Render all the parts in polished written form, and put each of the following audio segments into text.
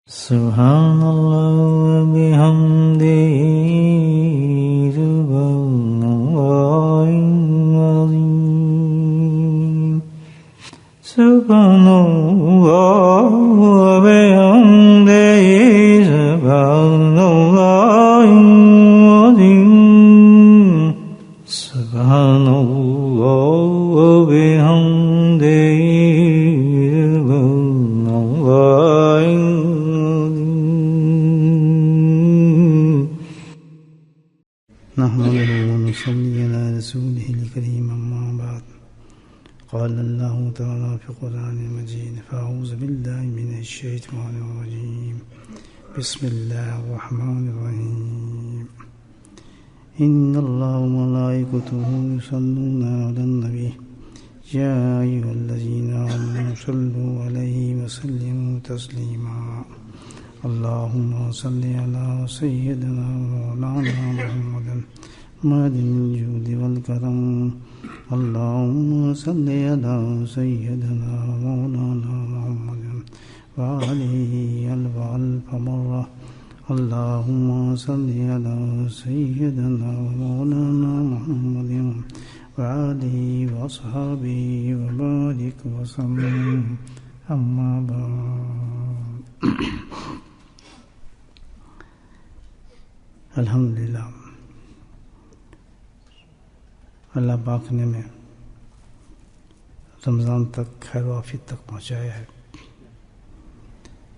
سبحان اللہ وبحمدہ سبحان اللہ العظیم سبحان اللہ وبحمدہ سبحان اللہ العظیم سبحان اللہ وبحمدہ نحمده ونصلي على رسوله الكريم أما بعد قال الله تعالى في القرآن المجيد فأعوذ بالله من الشيطان الرجيم بسم الله الرحمن الرحيم إن الله وملائكته يصلون على النبي يا أيها الذين آمنوا صلوا عليه وسلموا تسليما اللهم صل على سيدنا مولانا محمد معدن الجود والكرم اللهم صل على سيدنا مولانا محمد وعليه ألف ألف مرة اللهم صل على سيدنا مولانا محمد وعليه وأصحابه وبارك وسلم أما بعد الحمدللہ اللہ پاک نے میں رمضان تک خیر و عافیت تک پہنچایا ہے،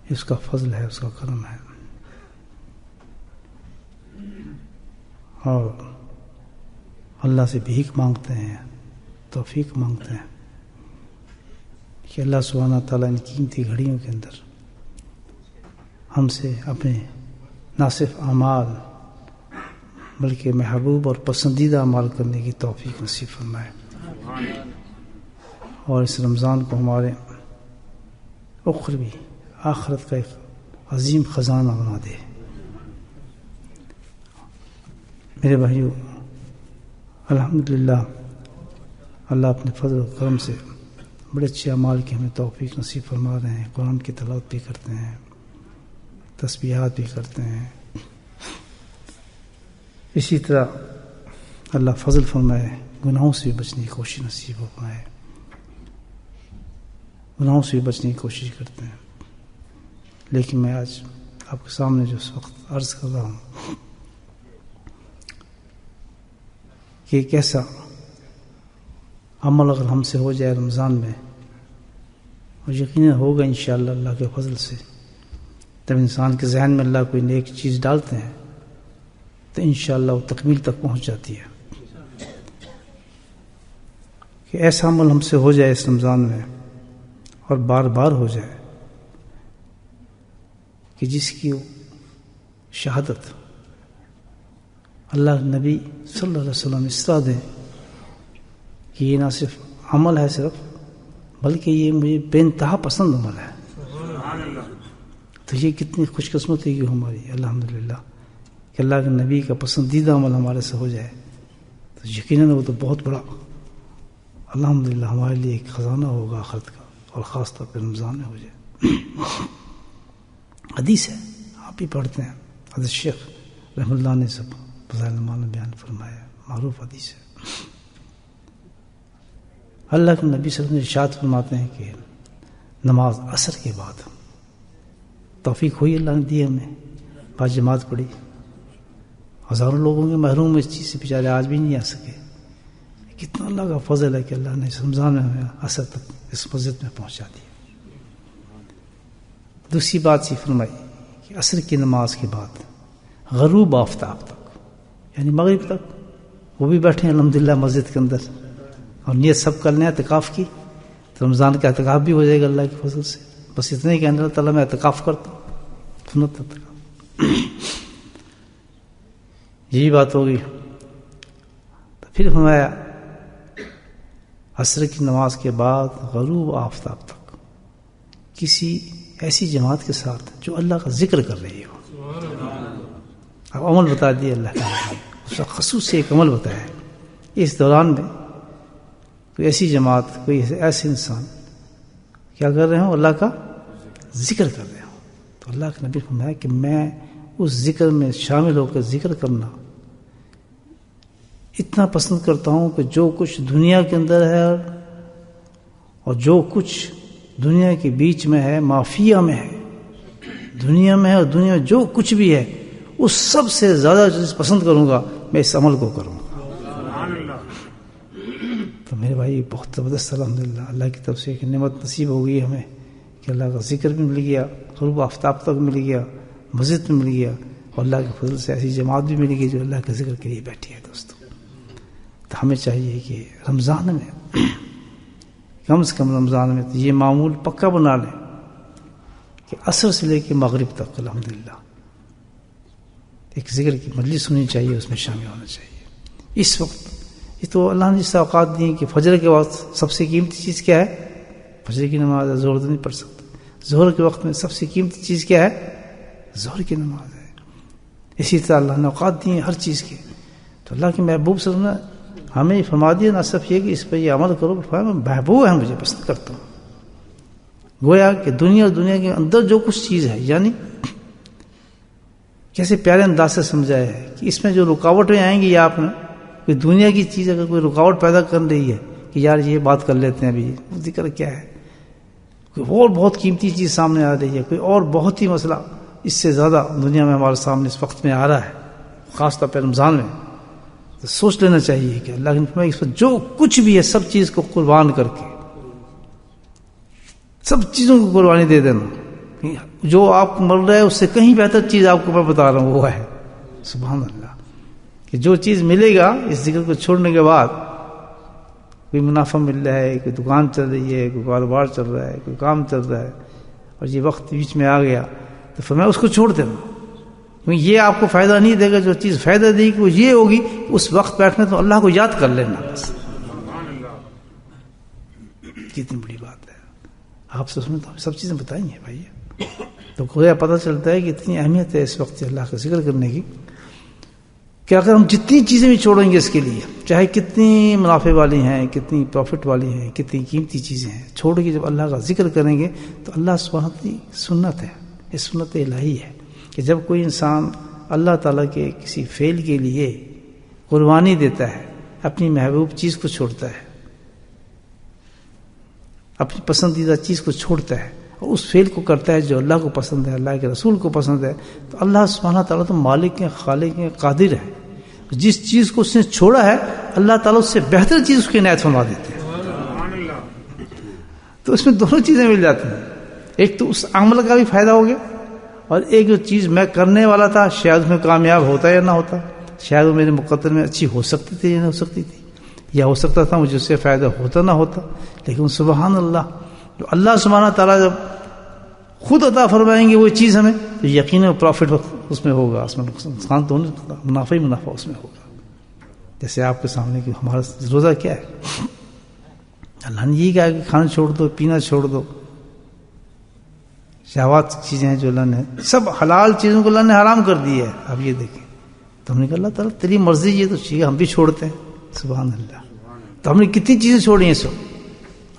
اس کا فضل ہے، اس کا کرم ہے، اور اللہ سے بھیک مانگتے ہیں، توفیق مانگتے ہیں کہ اللہ سبحانہ تعالیٰ ان قیمتی گھڑیوں کے اندر ہم سے اپنے نہ صرف اعمال بلکہ محبوب اور پسندیدہ اعمال کرنے کی توفیق نصیب فرمائے، اور اس رمضان کو ہمارے اخروی آخرت کا ایک عظیم خزانہ بنا دے۔ میرے بھائیو، الحمدللہ اللہ اپنے فضل و کرم سے بڑے اچھے اعمال کی ہمیں توفیق نصیب فرما رہے ہیں، قرآن کی تلاوت بھی کرتے ہیں، تسبیحات بھی کرتے ہیں، اسی طرح اللہ فضل فرمائے، گناہوں سے بھی بچنے کی کوشش نصیب فرمائے، گناہوں سے بھی بچنے کی کوشش کرتے ہیں۔ لیکن میں آج آپ کے سامنے جو اس وقت عرض کر رہا ہوں کہ ایک ایسا عمل اگر ہم سے ہو جائے رمضان میں، اور یقیناً ہوگا انشاءاللہ اللہ کے فضل سے، جب انسان کے ذہن میں اللہ کوئی نیک چیز ڈالتے ہیں تو انشاءاللہ وہ تکمیل تک پہنچ جاتی ہے۔ کہ ایسا عمل ہم سے ہو جائے اس رمضان میں، اور بار بار ہو جائے، کہ جس کی شہادت اللہ نبی صلی اللہ علیہ وسلم اس طرح دیں کہ یہ نہ صرف عمل ہے صرف، بلکہ یہ مجھے بے انتہا پسند عمل ہے، تو یہ کتنی خوش قسمتی کی ہماری الحمدللہ کہ اللہ کے نبی کا پسندیدہ عمل ہمارے سے ہو جائے، تو یقیناً وہ تو بہت بڑا الحمدللہ ہمارے لیے ایک خزانہ ہوگا آخرت کا، اور خاص طور پہ رمضان میں ہو جائے۔ حدیث ہے، آپ بھی پڑھتے ہیں، حضرت شیخ رحمۃ اللہ نے سب فضائل اعمال میں بیان فرمایا، معروف حدیث ہے۔ اللہ کے نبی صلی اللہ علیہ وسلم ارشاد فرماتے ہیں کہ نماز عصر کے بعد، توفیق ہوئی اللہ نے دی ہمیں، پانچ جماعت پڑھی، ہزاروں لوگوں کے محروم اس چیز سے بیچارے آج بھی نہیں آ سکے، کتنا اللہ کا فضل ہے کہ اللہ نے اس رمضان میں ہمیں عصر تک اس فضیلت میں پہنچا دی۔ دوسری بات یہ فرمائی کہ عصر کی نماز کے بعد غروب آفتاب تک، یعنی مغرب تک وہ بھی بیٹھے ہیں الحمدللہ مسجد کے اندر، اور نیت سب کر لیں اعتکاف کی، تو رمضان کا اعتکاف بھی ہو جائے گا اللہ کے فضل سے۔ بس اتنے کہ اللہ تعالیٰ میں اعتکاف کرتا ہوں، سنت اعتکاف، یہی بات ہوگی۔ تو پھر فرمایا عصر کی نماز کے بعد غروب آفتاب تک کسی ایسی جماعت کے ساتھ جو اللہ کا ذکر کر رہی ہو۔ اب عمل بتا دیا اللہ تعالیٰ نے، اس کا خصوصی ایک عمل بتایا ہے، اس دوران میں کوئی ایسی جماعت، کوئی ایسے انسان کیا کر رہے ہوں، اللہ کا ذکر کر رہے ہوں، تو تو اللہ کے نبی نے فرمایا کہ میں اس ذکر میں شامل ہو کر ذکر کرنا اتنا پسند کرتا ہوں کہ جو کچھ دنیا کے اندر ہے اور جو کچھ دنیا کے بیچ میں ہے، مافیا میں ہے، دنیا میں ہے اور دنیا میں جو کچھ بھی ہے، اس سب سے زیادہ چیز پسند کروں گا میں اس عمل کو کروں گا۔ تو میرے بھائی بہت زبردست الحمدللہ اللہ کی طرف سے ایک نعمت نصیب ہو گئی ہمیں کہ اللہ کا ذکر بھی مل گیا، غروب آفتاب تک مل گیا، مسجد میں مل گیا، اور اللہ کے فضل سے ایسی جماعت بھی مل گئی جو اللہ کے ذکر کے لیے بیٹھی ہے۔ دوستو تو ہمیں چاہیے کہ رمضان میں کم سے کم رمضان میں تو یہ معمول پکا بنا لیں کہ عصر سے لے کے مغرب تک الحمدللہ ایک ذکر کی مجلس ہونی چاہیے، اس میں شامل ہونا چاہیے۔ اس وقت یہ تو اللہ نے جس اوقات دی کہ فجر کے وقت سب سے قیمتی چیز کیا ہے؟ فجر کی نماز ہے، ظہر تو نہیں پڑھ سکتے۔ ظہر کے وقت میں سب سے قیمتی چیز کیا ہے؟ ظہر کی نماز ہے۔ اسی طرح اللہ نے اوقات دی ہیں ہر چیز کے۔ تو اللہ کے محبوب صلی اللہ علیہ وسلم نے ہمیں فرما دیا نہ صرف یہ کہ اس پہ یہ عمل کرو، فرمایا میں محبوب ہے، مجھے پسند کرتا ہوں۔ گویا کہ دنیا کے اندر جو کچھ چیز ہے، یعنی کیسے پیارے انداز سے سمجھایا ہے کہ اس میں جو رکاوٹیں آئیں گی، یا آپ نے کوئی دنیا کی چیز اگر کوئی رکاوٹ پیدا کر رہی ہے کہ یار یہ بات کر لیتے ہیں، ابھی ذکر کیا ہے، کوئی اور بہت قیمتی چیز سامنے آ رہی ہے، کوئی اور بہت ہی مسئلہ اس سے زیادہ دنیا میں ہمارے سامنے اس وقت میں آ رہا ہے، خاص طور پہ رمضان میں، تو سوچ لینا چاہیے کہ اللہ نے فرمایا اس پر جو کچھ بھی ہے سب چیز کو قربان کر کے، سب چیزوں کو قربانی دے دینا۔ جو آپ مر رہے ہیں اس سے کہیں بہتر چیز آپ کو میں بتا رہا ہوں وہ ہے سبحان اللہ، کہ جو چیز ملے گا اس ذکر کو چھوڑنے کے بعد، کوئی منافع مل رہا ہے، کوئی دکان چل رہی ہے، کوئی کاروبار چل رہا ہے، کوئی کام چل رہا ہے، اور یہ وقت بیچ میں آ گیا تو فرمایا اس کو چھوڑ دینا، کیونکہ یہ آپ کو فائدہ نہیں دے گا۔ جو چیز فائدہ دے گی وہ یہ ہوگی اس وقت بیٹھنے تو اللہ کو یاد کر لینا، بس کتنی بڑی بات ہے۔ آپ سے سنیں تو ہمیں سب چیزیں بتائی ہیں بھائی، تو گویا پتہ چلتا ہے کہ اتنی اہمیت ہے اس وقت اللہ کا ذکر کرنے کی کہ اگر ہم جتنی چیزیں بھی چھوڑیں گے اس کے لیے، چاہے کتنی منافع والی ہیں، کتنی پروفٹ والی ہیں، کتنی قیمتی چیزیں ہیں، چھوڑ کے جب اللہ کا ذکر کریں گے تو اللہ سبحانہ کی سنت ہے، یہ سنت الہی ہے کہ جب کوئی انسان اللہ تعالیٰ کے کسی فعل کے لیے قربانی دیتا ہے، اپنی محبوب چیز کو چھوڑتا ہے، اپنی پسندیدہ چیز کو چھوڑتا ہے اور اس فعل کو کرتا ہے جو اللہ کو پسند ہے، اللہ کے رسول کو پسند ہے، تو اللہ سبحانہ تعالیٰ تو مالک ہیں، خالق ہیں، قادر ہے۔ جس چیز کو اس نے چھوڑا ہے اللہ تعالیٰ اس سے بہتر چیز اس کی عنایت فرما دیتے ہیں۔ تو اس میں دونوں چیزیں مل جاتی ہیں، ایک تو اس عمل کا بھی فائدہ ہو گیا، اور ایک جو چیز میں کرنے والا تھا شاید اس میں کامیاب ہوتا یا نہ ہوتا، شاید وہ میرے مقدر میں اچھی ہو سکتی تھی یا نہ ہو سکتی تھی، یا ہو سکتا تھا مجھے اس سے فائدہ ہوتا نہ ہوتا، لیکن سبحان اللہ جو اللہ سبحانہ تعالیٰ جب خود عطا فرمائیں گے وہ چیز ہمیں، تو یقیناً پروفٹ اس میں ہوگا، اس میں نقصان تو نہیں ہوگا، منافع ہی منافع اس میں ہوگا۔ جیسے آپ کے سامنے کہ ہمارا روزہ کیا ہے، اللہ نے یہ کہا کہ کھانا چھوڑ دو، پینا چھوڑ دو، شہوات چیزیں ہیں جو اللہ نے سب حلال چیزوں کو اللہ نے حرام کر دی ہے۔ اب یہ دیکھیں تو ہم نے کہا اللہ تعالیٰ تیری مرضی یہ تو چاہیے، ہم بھی چھوڑتے ہیں سبحان اللہ۔ تو ہم نے کتنی چیزیں چھوڑی ہیں سب،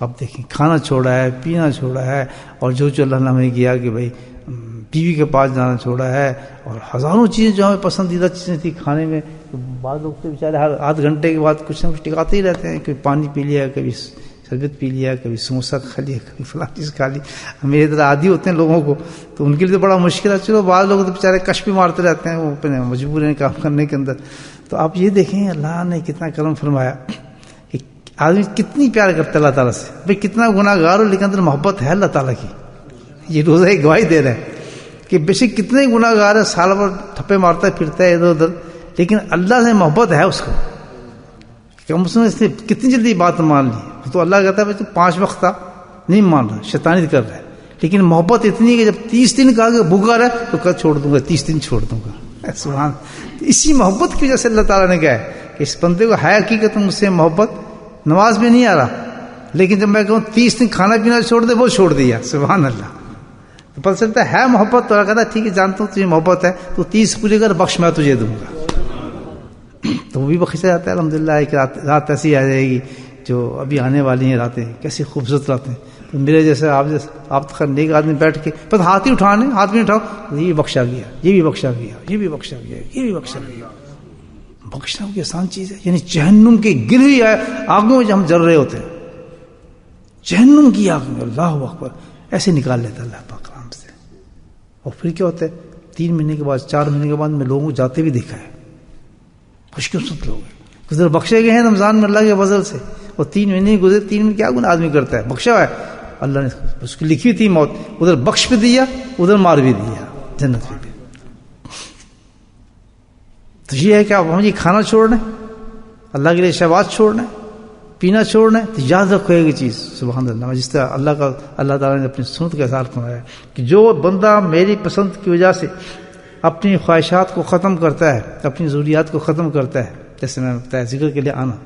اب دیکھیں کھانا چھوڑا ہے، پینا چھوڑا ہے، اور جو اللہ نے ہمیں کیا کہ بھائی بیوی کے پاس جانا چھوڑا ہے، اور ہزاروں چیزیں جو ہمیں پسندیدہ چیزیں تھیں کھانے میں، تو بعض لوگ تو بیچارے ہر آدھ گھنٹے کے بعد کچھ نہ کچھ ٹکاتے ہی رہتے ہیں، کبھی پانی پی لیا، کبھی شربت پی لیا، کبھی سموسہ کھا لیا، کبھی فلاں چیز کھا لی۔ میرے طرح عادی ہوتے ہیں لوگوں کو تو ان کے لیے تو بڑا مشکل ہے، چلو بعض لوگ تو بیچارے کش بھی مارتے رہتے ہیں، وہ اپنے مجبور ہیں کام کرنے کے اندر۔ تو آپ یہ دیکھیں اللہ نے کتنا کرم فرمایا کہ آدمی کتنی پیار کرتا ہے اللہ تعالیٰ سے، بھائی کتنا گناہ گار ہو لیکن اندر محبت ہے اللہ تعالیٰ کی۔ یہ روزہ ایک گواہی دے رہے ہیں کہ بے شک کتنے گناہ گار ہے، سال بھر ٹھپے مارتا پھرتا ہے ادھر ادھر، لیکن اللہ سے محبت ہے اس کو، کم سے کم اس نے کتنی جلدی بات مان لی۔ تو اللہ کہتا ہے بھائی تو 5 وقت تھا نہیں مان رہا، شیطانیت کر رہا ہے، لیکن محبت اتنی ہے کہ جب 30 دن کہا کہ بھوکا رہا تو کل چھوڑ دوں گا، 30 دن چھوڑ دوں گا۔ سبحان، اسی محبت کی وجہ سے اللہ تعالیٰ نے کہا ہے کہ اس بندے کو ہے حقیقت مجھ سے محبت، نماز میں نہیں آ رہا لیکن جب میں کہوں 30 دن کھانا پینا چھوڑ دے، وہ چھوڑ دیا۔ سبحان اللہ، تو پتہ چلتا ہے محبت۔ تو اللہ کہتا ہے ٹھیک ہے جانتا ہوں تجھے محبت ہے، تو 30 پورے کر، بخش میں تجھے دوں گا۔ تو وہ بھی بخشا جاتا ہے الحمدللہ۔ ایک رات ایسی آ جائے گی جو ابھی آنے والی ہیں راتیں، کیسی خوبصورت راتیں، تو میرے جیسے آپ تو نیک آدمی بیٹھ کے بس ہاتھ ہی اٹھانے، ہاتھ بھی اٹھاؤ، یہ بھی بخشا گیا، یہ بھی بخشا گیا، یہ بھی بخشا گیا، یہ بھی بخشا گیا۔ بخشنا کوئی آسان چیز ہے؟ یعنی جہنم کے گر ہوئی آگوں میں ہم جل رہے ہوتے ہیں، جہنم کی آگ میں اللہ اکبر ایسے نکال لیتا اللہ پاک آرام سے۔ اور پھر کیا ہوتا ہے 3 مہینے کے بعد 4 مہینے کے بعد میں لوگوں کو جاتے بھی دیکھا ہے، خوش قسمت لوگ ہیں، گزر بخشے گئے ہیں رمضان میں اللہ کے فضل سے، اور 3 مہینے گزرے، 3 مہینے کیا گناہ آدمی کرتا ہے، بخشا ہے اللہ نے، اس کی لکھی تھی موت، ادھر بخش بھی دیا ادھر مار بھی دیا، جنت بھی دیا۔ تو یہ ہے کہ آپ ہم یہ کھانا چھوڑنا ہے، اللہ کے لیے شہوات چھوڑنا ہے، پینا چھوڑنا ہے، تو یاد رکھو یہ چیز سبحان اللہ، جس طرح اللہ تعالیٰ نے اپنی سنت کا اظہار فرمایا ہے کہ جو بندہ میری پسند کی وجہ سے اپنی خواہشات کو ختم کرتا ہے، اپنی ضروریات کو ختم کرتا ہے، جیسے میں نے بتایا ذکر کے لیے آنا،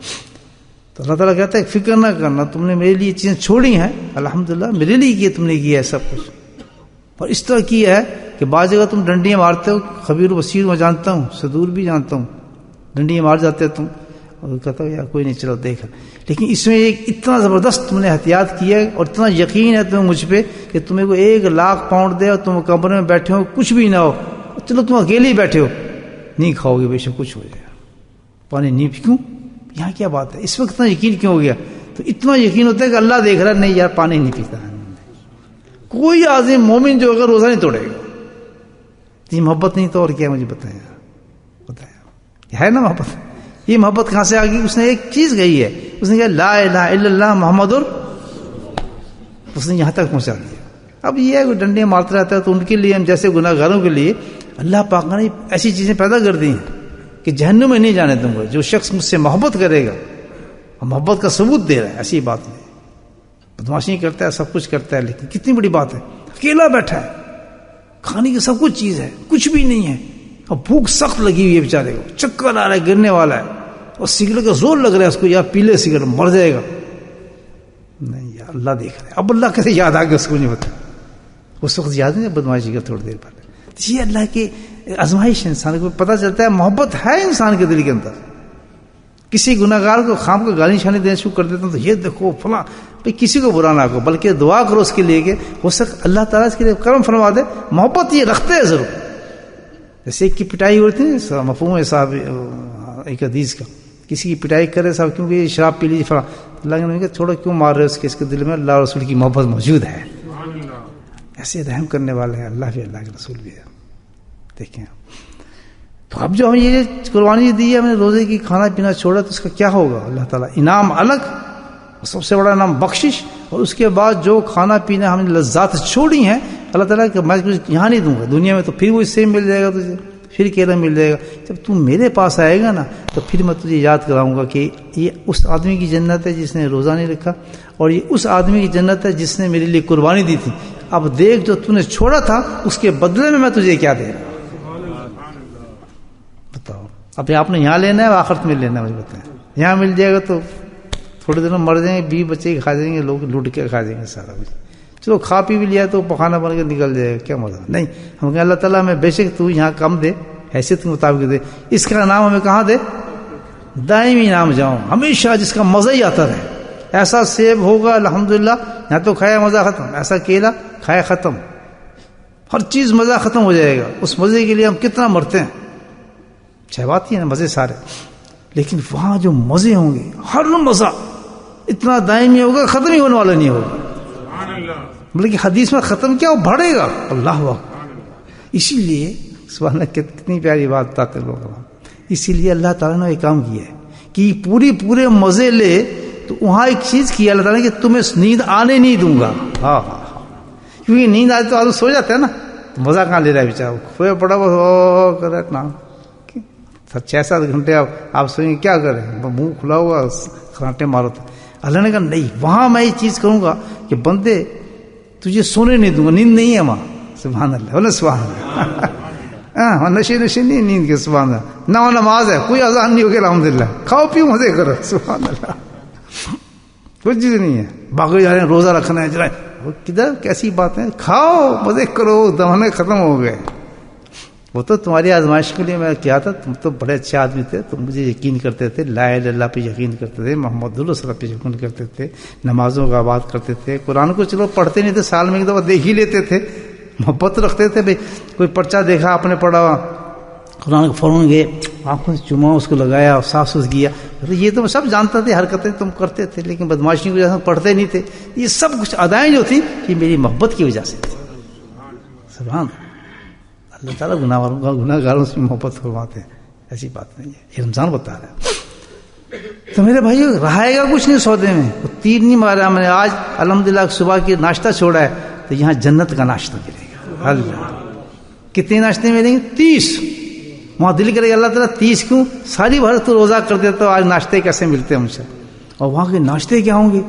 تو اللہ تعالیٰ کہتا ہے فکر نہ کرنا، تم نے میرے لیے چیزیں چھوڑی ہیں، الحمدللہ میرے لیے کیا تم نے کیا ہے سب کچھ، اور اس طرح کیا ہے کہ بعض جگہ تم ڈنڈیاں مارتے ہو، خبیر و بصیر میں جانتا ہوں، صدور بھی جانتا ہوں، ڈنڈیاں مار جاتے تم، اور کہتا ہو یار کوئی نہیں چلو دیکھا، لیکن اس میں ایک اتنا زبردست تم نے احتیاط کیا ہے، اور اتنا یقین ہے تمہیں مجھ پہ کہ تمہیں کو 1 لاکھ پاؤنڈ دے اور تم کمرے میں بیٹھے ہو، کچھ بھی نہ ہو، چلو تم اکیلے ہی بیٹھے ہو، نہیں کھاؤ گے بے شک کچھ ہو جائے گا، پانی نہیں کیوں، یہاں کیا بات ہے، اس وقت اتنا یقین کیوں ہو گیا؟ تو اتنا یقین ہوتا ہے کہ اللہ دیکھ رہا ہے، نہیں یار پانی نہیں پیتا ہے، کوئی عظیم مومن جو اگر روزہ نہیں توڑے گا، یہ محبت نہیں تو اور کیا؟ مجھے بتایا ہے نا محبت، یہ محبت کہاں سے آ گئی؟ اس نے ایک چیز کہی ہے، اس نے کہا لا الہ الا اللہ محمد، اس نے یہاں تک پہنچا دیا۔ اب یہ ہے کہ ڈنڈے مارتا رہتا ہے، تو ان کے لیے ہم جیسے گناہ گاروں کے لیے اللہ پاک نے ایسی چیزیں پیدا کر دی ہیں کہ جہنم میں نہیں جانے دوں گا، جو شخص مجھ سے محبت کرے گا، اور محبت کا ثبوت دے رہا ہے، ایسی بات نہیں، بدماشی کرتا ہے، سب کچھ کرتا ہے، لیکن کتنی بڑی بات ہے، اکیلا بیٹھا ہے، کھانے کی سب کچھ چیز ہے، کچھ بھی نہیں ہے، اور بھوک سخت لگی ہوئی ہے بیچارے کو، چکر آ رہا ہے، گرنے والا ہے، اور سگریٹ کا زور لگ رہا ہے اس کو، یا پیلے سگریٹ مر جائے گا، نہیں یار اللہ دیکھ رہا ہے، اب اللہ کیسے یاد آ گیا اس کو نہیں پتا، اس وقت یاد نہیں بدماشی کا تھوڑی دیر پہلے۔ یہ اللہ کی آزمائش ہے، انسان کو پتہ چلتا ہے محبت ہے انسان کے دل کے اندر۔ کسی گناہ گار کو خام کو گالی شانی دینا شروع کر دیتا ہوں تو یہ دیکھو فلاں، بھائی کسی کو برا نہ کرو، بلکہ دعا کرو اس کے لیے کہ ہو سکتا اللہ تعالیٰ اس کے لیے کرم فرما دے، محبت یہ رکھتے ہیں ضرور۔ جیسے ایک کی پٹائی ہوتی ہے، مفہوم ہے صاحب ایک حدیث کا، کسی کی پٹائی کرے صاحب کیونکہ یہ شراب پی لیجیے فلاں، اللہ نے کہا چھوڑو کیوں مار رہے ہو، اس کے دل میں اللہ رسول کی محبت موجود ہے، ایسے رحم کرنے والے ہیں اللہ بھی، اللہ کے رسول بھی ہے۔ دیکھیں تو اب جو ہم یہ قربانی دی ہے، ہم نے روزے کی کھانا پینا چھوڑا، تو اس کا کیا ہوگا؟ اللہ تعالیٰ انعام الگ، سب سے بڑا انعام بخشش، اور اس کے بعد جو کھانا پینا ہم نے لذات چھوڑی ہیں اللہ تعالیٰ کہ میں کچھ یہاں نہیں دوں گا دنیا میں، تو پھر وہ اس سے مل جائے گا تجھے، پھر کیلا مل جائے گا، جب تم میرے پاس آئے گا نا تو پھر میں تجھے یاد کراؤں گا کہ یہ اس آدمی کی جنت ہے جس نے روزہ نہیں رکھا، اور یہ اس آدمی کی جنت ہے جس نے میرے لیے قربانی دی تھی، اب دیکھ جو تم نے چھوڑا تھا اس کے بدلے میں تجھے کیا دے رہا ہوں، بتاؤ۔ اب آپ نے یہاں لینا ہے آخرت میں لینا ہے، مجھے بتائیں، یہاں مل جائے گا تو تھوڑے دنوں مر جائیں گے، 20 بچے کھا جائیں گے، لوگ لوٹ کے کھا جائیں گے سارا کچھ، چلو کھا پی بھی لیا تو پخانا بن کے نکل جائے گا، کیا مزہ نہیں۔ ہم کہیں اللہ تعالیٰ میں بے شک تو یہاں کم دے، حیثیت کے مطابق دے، اس کا نام ہمیں کہاں دے؟ دائمی نام جاؤں، ہمیشہ جس کا مزہ ہی آتا رہے۔ ایسا سیب ہوگا الحمدللہ یہاں تو کھایا مزہ ختم، ایسا کیلا کھایا ختم، ہر چیز مزہ ختم ہو جائے گا، اس مزے کے لیے ہم کتنا مرتے ہیں، چھ بات ہی ہے نا مزے سارے، لیکن وہاں جو مزے ہوں گے ہر مزہ اتنا دائمی ہوگا، ختم ہی ہونے والا نہیں ہوگا، بلکہ حدیث میں ختم کیا وہ بڑھے گا، اللہ اکبر۔ اسی لیے سبحان اللہ کتنی پیاری بات بتاتے لوگ، اسی لیے اللہ تعالیٰ نے ایک کام کیا ہے کہ پورے مزے لے، تو وہاں ایک چیز کی اللہ تعالیٰ نے کہ تمہیں نیند آنے نہیں دوں گا، ہاں ہاں ہاں، کیونکہ نیند آتی تو آدمی سو جاتا ہے نا، تو مزہ کہاں لے رہا ہے بیچارہ، کھویا پڑا بس کر رہا 6-7 گھنٹے آپ سوئیں گے، کیا کریں، منہ کھلا ہوا کھراٹے مارو تو اللہ نے کہا نہیں، وہاں میں یہ چیز کروں گا کہ بندے تجھے سونے نہیں دوں گا، نیند نہیں ہے وہاں، سبحان اللہ بولے سبحان اللہ، ہاں نشے نہیں نیند کے، سبحان اللہ، نہ نماز ہے، کوئی اذان نہیں ہوگی الحمدللہ، کھاؤ پیو مزے کرو، سبحان اللہ، کچھ چیز نہیں ہے، باقی جا رہے ہیں روزہ رکھنا ہے جرائے، کدھر کیسی بات ہے، کھاؤ مزے کرو، دمانے ختم ہو گئے، وہ تو تمہاری آزمائش کے لیے میں کیا تھا، تم تو بڑے اچھے آدمی تھے، تم مجھے یقین کرتے تھے، لا الہ الا اللہ پہ یقین کرتے تھے، محمد رسول اللہ صلی اللہ علیہ وسلم پہ یقین کرتے تھے، نمازوں کا آباد کرتے تھے، قرآن کو چلو پڑھتے نہیں تھے، سال میں ایک دفعہ دیکھ ہی لیتے تھے، محبت رکھتے تھے، بھائی کوئی پرچہ دیکھا آپ نے پڑھا ہوا قرآن کو فوراً گئے آنکھوں سے چوما، اس کو لگایا اور صاف ستھرا کیا. یہ تو سب جانتا تھے، حرکتیں تم کرتے تھے، لیکن بدماشی کی وجہ سے پڑھتے نہیں تھے. یہ سب کچھ ادائیں جو تھیں یہ میری محبت کی وجہ سے تھی. سبحان اللہ تعالیٰ گناہ گاروں سے محبت فرماتے ہیں، ایسی بات نہیں ہے. یہ رمضان بتا رہا ہے. تو میرے بھائی رہائے گا کچھ نہیں سودے میں، تیر نہیں مارا میں نے. آج الحمدللہ صبح کی ناشتہ چھوڑا ہے تو یہاں جنت کا ناشتہ ملے گا. اللہ کتنے ناشتے ملیں گے؟ 30. وہاں دل کرے گا اللہ تعالیٰ 30 کیوں، ساری بھر تو روزہ کر دیتا ہوں، آج ناشتے کیسے ملتے ہیں مجھ سے. اور وہاں کے ناشتے کیا ہوں گے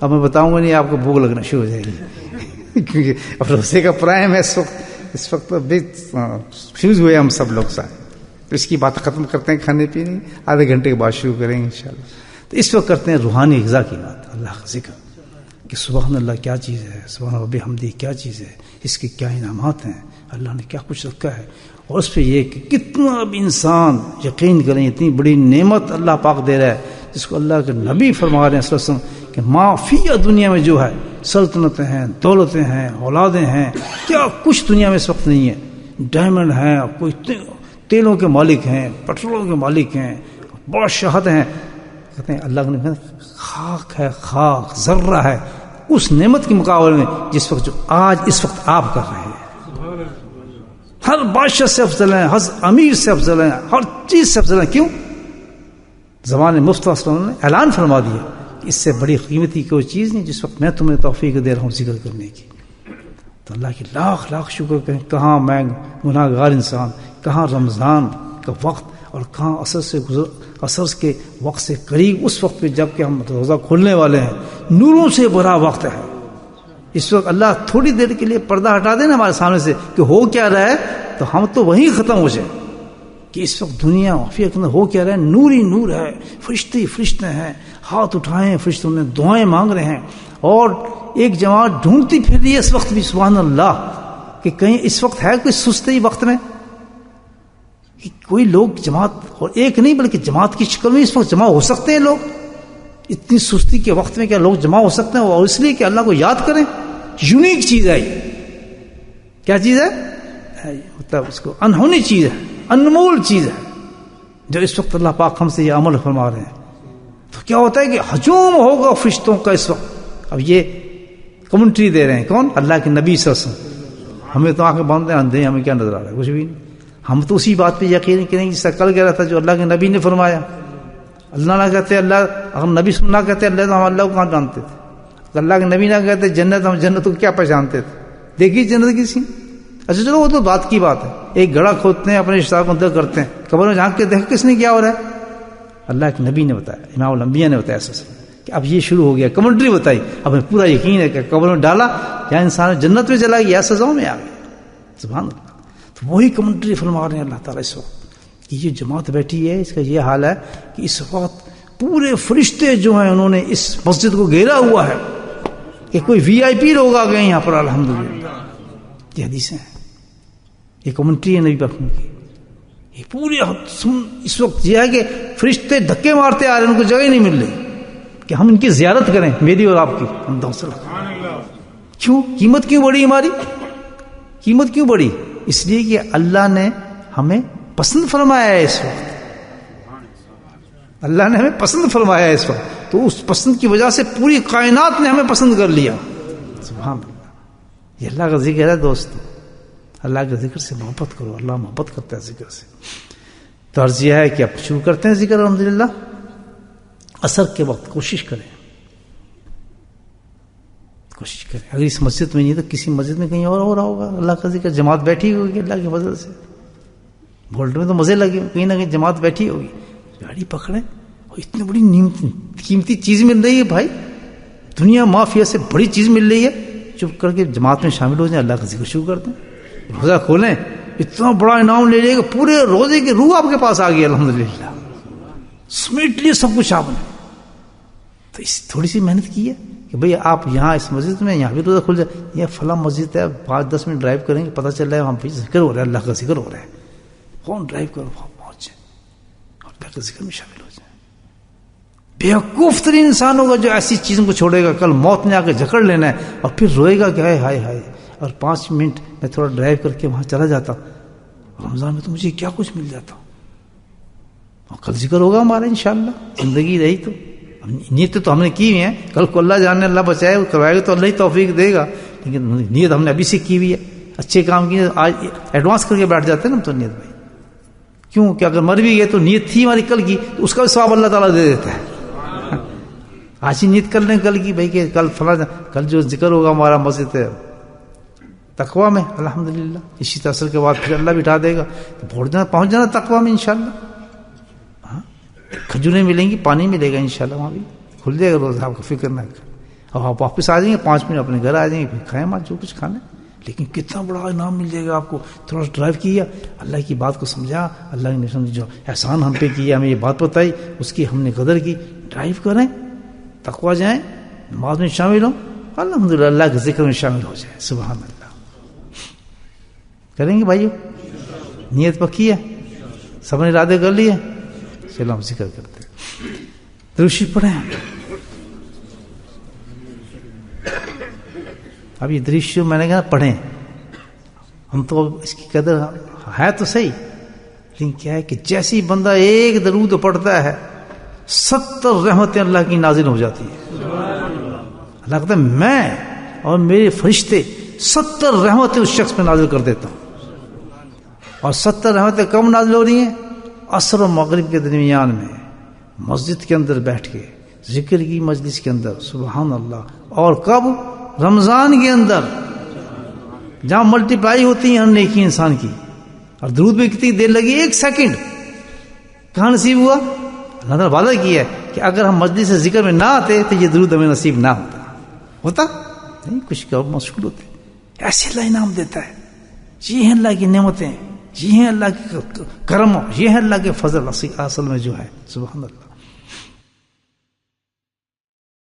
اب میں بتاؤں گا نہیں، آپ کو بھوک لگنا شروع ہو جائے گی کیونکہ اب روزے کا پرائم ہے اس وقت تو فیوز ہوئے ہم سب لوگ سارے. تو اس کی بات ختم کرتے ہیں کھانے پینے، آدھے گھنٹے کے بعد شروع کریں گے انشاءاللہ. تو اس وقت کرتے ہیں روحانی غذا کی بات، اللہ کا ذکر کہ سبحان اللہ کیا چیز ہے، سبحان رب حمدی کیا چیز ہے، اس کے کیا انعامات ہیں، اللہ نے کیا کچھ رکھا ہے. اور اس پہ یہ کہ کتنا بھی انسان یقین کریں، اتنی بڑی نعمت اللہ پاک دے رہا ہے جس کو اللہ کے نبی فرما رہے ہیں صلی اللہ علیہ وسلم کہ ما فی دنیا میں جو ہے سلطنتیں ہیں، دولتیں ہیں، اولادیں ہیں، کیا کچھ دنیا میں اس وقت نہیں ہے. ڈائمنڈ ہیں، کوئی تیلوں کے مالک ہیں، پٹرولوں کے مالک ہیں، بڑا شہد ہیں. کہتے ہیں اللہ نے خاک ہے، خاک ذرہ ہے اس نعمت کے مقابلے میں جس وقت جو آج اس وقت آپ کر رہے ہیں. ہر بادشاہ سے افضل ہیں، ہر امیر سے افضل ہیں، ہر چیز سے افضل ہیں. کیوں؟ زمان مصطفیٰ صلی اللہ علیہ وسلم نے اعلان فرما دیا کہ اس سے بڑی قیمتی کوئی چیز نہیں جس وقت میں تمہیں توفیق دے رہا ہوں ذکر کرنے کی. تو اللہ کی لاکھ لاکھ شکر کریں. کہاں میں گناہ گار انسان، کہاں رمضان کا وقت اور کہاں عصر کے وقت سے قریب اس وقت پہ جب کہ ہم روزہ کھولنے والے ہیں. نوروں سے بڑا وقت ہے اس وقت. اللہ تھوڑی دیر کے لیے پردہ ہٹا دے نا ہمارے سامنے سے کہ ہو کیا رہا ہے، تو ہم تو وہیں ختم ہو جائیں کہ اس وقت دنیا وفیق میں ہو کیا رہا ہے. نور ہی نور ہے، فرشتے فرشتے ہیں، ہاتھ اٹھائے فرشتوں نے دعائیں مانگ رہے ہیں. اور ایک جماعت ڈھونڈتی پھر رہی ہے اس وقت بھی سبحان اللہ کہ کہیں اس وقت ہے کوئی سستی وقت میں کہ کوئی لوگ جماعت، اور ایک نہیں بلکہ جماعت کی شکل میں اس وقت جمع ہو سکتے ہیں لوگ. اتنی سستی کے وقت میں کیا لوگ جمع ہو سکتے ہیں؟ اور اس لیے کہ اللہ کو یاد کریں. یونیک چیز ہے یہ. کیا چیز ہے؟ مطلب اس کو انہونی چیز ہے، انمول چیز ہے جو اس وقت اللہ پاک ہم سے یہ عمل فرما رہے ہیں. تو کیا ہوتا ہے کہ ہجوم ہوگا فرشتوں کا اس وقت. اب یہ کمنٹری دے رہے ہیں کون؟ اللہ کے نبی صلی اللہ علیہ وسلم. ہمیں تو آنکھیں بند ہیں، اندھے، ہمیں کیا نظر آ رہا ہے؟ کچھ بھی نہیں. ہم تو اسی بات پہ یقین کریں جس سے کل کہہ رہا تھا جو اللہ کے نبی نے فرمایا. اللہ نہ کہتے اللہ، ہم نبی نہ کہتے اللہ تو ہم اللہ کو کہاں جانتے تھے. اللہ کے نبی نہ کہتے جنت، ہم جنت کو کیا پہچانتے تھے؟ دیکھی جنت کسی. اچھا چلو وہ تو بات کی بات ہے. ایک گڑھا کھودتے ہیں، اپنے رشتہ کو اندر کرتے ہیں، قبر میں جھانک کے دیکھ کس نے کیا ہو رہا ہے؟ اللہ کے نبی نے بتایا، امام الانبیاء نے بتایا کہ اب یہ شروع ہو گیا. کمنٹری بتائی. اب ہمیں پورا یقین ہے کہ قبر میں ڈالا یا انسان جنت میں چلا گیا یا سزاؤں میں آ گیا. سبحان اللہ. تو وہی کمنٹری فرما رہے ہیں اللہ تعالیٰ اس وقت کہ یہ جماعت بیٹھی ہے، اس کا یہ حال ہے کہ اس وقت پورے فرشتے جو ہیں انہوں نے اس مسجد کو گھیرا ہوا ہے کہ کوئی وی آئی پی لوگ آ گئے یہاں پر. الحمدللہ یہ حدیثیں ہیں، یہ کمنٹری ہے نبی پاک کی. یہ پورے اس وقت یہ ہے کہ فرشتے دھکے مارتے آ رہے ہیں، ان کو جگہ نہیں مل رہی کہ ہم ان کی زیارت کریں، میری اور آپ کی. ہم کیوں؟ قیمت کیوں بڑھی ہماری؟ قیمت کیوں بڑھی؟ اس لیے کہ اللہ نے ہمیں پسند فرمایا ہے اس وقت. اللہ نے ہمیں پسند فرمایا ہے اس وقت، تو اس پسند کی وجہ سے پوری کائنات نے ہمیں پسند کر لیا. سبحان اللہ. یہ اللہ کا ذکر ہے دوستو. اللہ کے ذکر سے محبت کرو، اللہ محبت کرتا ہے ذکر سے. تو عرض یہ ہے کہ اب شروع کرتے ہیں ذکر. الحمدللہ عصر کے وقت کوشش کریں. اگر اس مسجد میں نہیں تو کسی مسجد میں کہیں اور ہو رہا ہوگا اللہ کا ذکر. جماعت بیٹھی ہوگی اللہ کی فضل سے. بولٹ میں تو مزے لگے، کہیں نہ کہیں جماعت بیٹھی ہوگی. گاڑی پکڑیں اور اتنی بڑی قیمتی چیز مل رہی ہے بھائی، دنیا مافیا سے بڑی چیز مل رہی ہے. چپ کر کے جماعت میں شامل ہو جائیں، اللہ کا ذکر شروع کر دیں. روزہ کھولیں، اتنا بڑا انعام لے لے کہ پورے روزے کی روح آپ کے پاس آ گئی. الحمدللہ سمیٹ لیے سب کچھ آپ نے. تو اس تھوڑی سی محنت کی ہے کہ کہ بھئی آپ یہاں اس مسجد میں یہاں بھی روزہ کھل جائے, یہ فلاں مسجد ہے, 5-10 منٹ ڈرائیو کریں گے, پتہ چل رہا ہے وہاں پہ ذکر ہو رہا ہے, اللہ کا ذکر ہو رہا ہے, فون ڈرائیو کرو وہاں پہنچ جائیں اور اللہ کے ذکر میں شامل ہو جائیں. بیوقوف ترین انسان ہوگا جو ایسی چیزوں کو چھوڑے گا, کل موت نے آ کے جکڑ لینا ہے اور پھر روئے گا کہ ہائے ہائے ہائے, اور 5 منٹ میں تھوڑا ڈرائیو کر کے وہاں چلا جاتا, رمضان میں تو مجھے کیا کچھ مل جاتا, اور کل ذکر ہوگا ہمارا انشاءاللہ, زندگی رہی تو. نیت تو ہم نے کی ہوئی ہیں, کل کو اللہ جانے, اللہ بچائے, وہ کروائے گا تو اللہ ہی توفیق دے گا, لیکن نیت ہم نے ابھی سے کی ہوئی ہے, اچھے کام کی, آج ایڈوانس کر کے بیٹھ جاتے ہیں نا ہم تو نیت بھائی. کیوں کہ اگر مر بھی گئے تو نیت تھی ہماری کل کی, تو اس کا بھی ثواب اللہ تعالیٰ دے دیتا ہے. آج ہی نیت کر لیں کل کی بھائی کہ کل فلاں, کل جو ذکر ہوگا ہمارا مسجد ہے تقویٰ میں, الحمدللہ اسی تاثر کے بعد پھر اللہ بٹھا دے گا, تو پہنچ جانا تقویٰ میں انشاءاللہ. کھجوریں ملیں گی, پانی ملے گا انشاءاللہ, وہاں بھی کھل جائے گا روزہ, آپ کو فکر نہ کریں. اور آپ واپس آ جائیں گے 5 منٹ اپنے گھر آ جائیں گے, پھر کھائیں ماں جو کچھ کھانا ہے. لیکن کتنا بڑا انعام مل جائے گا آپ کو, تھوڑا سا ڈرائیو کیا, اللہ کی بات کو سمجھا, اللہ نے جو احسان ہم پہ کیا, ہمیں یہ بات بتائی, اس کی ہم نے قدر کی, ڈرائیو کریں, تقویٰ جائیں, نماز میں شامل ہوں, الحمدللہ اللہ کے ذکر میں شامل ہو جائے. سبحان اللہ. کریں گے بھائیو, نیت پکی ہے, سب نے ارادے کر لیے, چلو ہم ذکر کرتے ہیں. درشی پڑھیں. اب یہ درشی میں نے کہا پڑھیں, ہم تو اس کی قدر ہے تو صحیح, لیکن کیا ہے کہ جیسی بندہ ایک درود پڑھتا ہے 70 رحمتیں اللہ کی نازل ہو جاتی ہے. اللہ کہتا ہے میں اور میرے فرشتے 70 رحمتیں اس شخص پہ نازل کر دیتا ہوں. اور 70 رحمتیں کم نازل ہو رہی ہیں, عصر و مغرب کے درمیان میں مسجد کے اندر بیٹھ کے ذکر کی مجلس کے اندر, سبحان اللہ. اور کب؟ رمضان کے اندر, جہاں ملٹی پلائی ہوتی ہیں ہر نیکی انسان کی. اور درود میں کتنی دیر لگی, 1 سیکنڈ. کہاں نصیب ہوا؟ اللہ نے وعدہ کیا ہے کہ اگر ہم مجلس سے ذکر میں نہ آتے تو یہ درود ہمیں نصیب نہ ہوتا نہیں, کچھ مشغول ہوتے. ایسے اللہ انعام دیتا ہے. یہ ہیں اللہ کی نعمتیں, یہ ہیں اللہ کے کرم, یہ ہے اللہ کے فضل اصل میں جو ہے. سبحان اللہ.